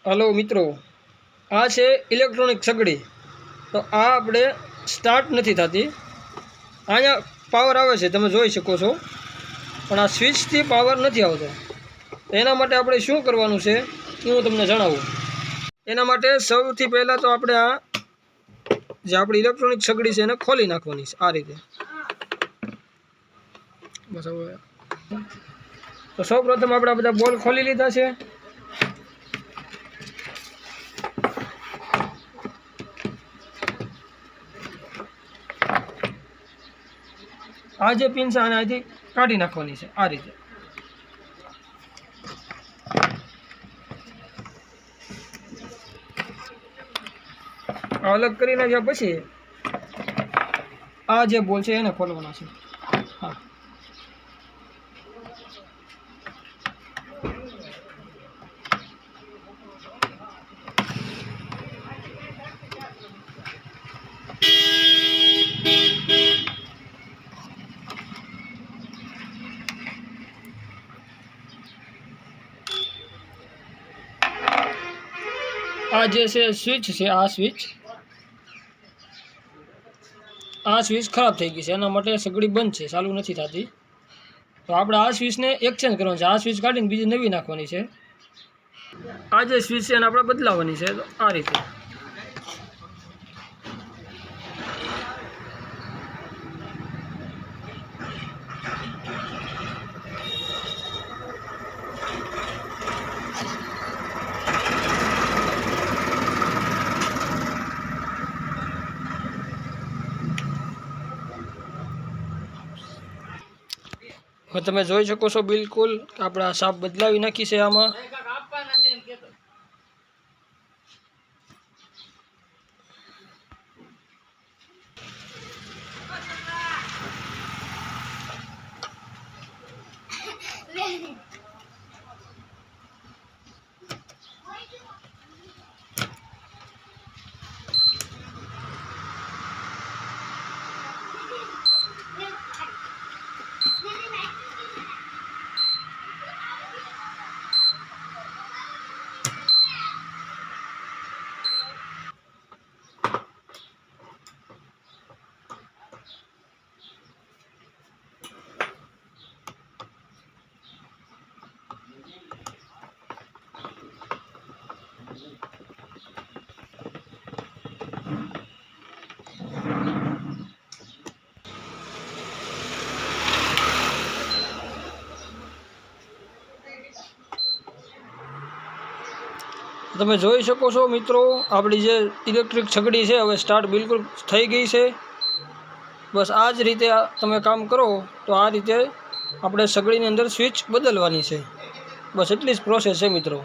Hello मित्रों, आ छे electronic Sagri. तो आ आपणे स्टार्ट नहीं थती। अहींया पावर आवे छे, तमे जोई शको छो, पण आ स्विच थी पावर नहीं आवतो। एना माटे आपणे शुं करवानुं छे ए हुं तमने जणावुं। एना माटे सौथी पहेला तो आपणे आ जे आपणी इलेक्ट्रॉनिक सगड़ी छे एने खोली नाखवानी छे आ रीते। बस हवे तो सौ प्रथम आपणे बधा बोल खोली लीधा छे। आ जे पिन छे आने आथी काढी नाखवानी छे आ रीते। अलग करी नाख्या पछी आ जे बोल छे एने खोलवाना छे। हाँ, आ जे छे स्विच छे, आ स्विच खराब थई गई छे, एना माटे सगड़ी बंद छे, चालू नहीं थती। तो आपणे आ स्विच ने एक्सचेन्ज करवानी छे। आ स्विच काढीने बीजी नवी नाखवानी छे। आ जे स्विच छे एने आपणे बदलावવાની छे। तो आ रीते તમે જોઈ શકો છો બિલકુલ આપણે આ સાપ બદલાવી નાખી છે આમાં। તમે જોઈ શકો છો મિત્રો, આપણી જે ઇલેક્ટ્રિક છગડી છે હવે સ્ટાર્ટ બિલકુલ થઈ ગઈ છે। બસ આ જ રીતે તમે કામ કરો તો આ રીતે આપણે સગડીની અંદર સ્વિચ બદલવાની છે। બસ એટલી જ પ્રોસેસ છે મિત્રો।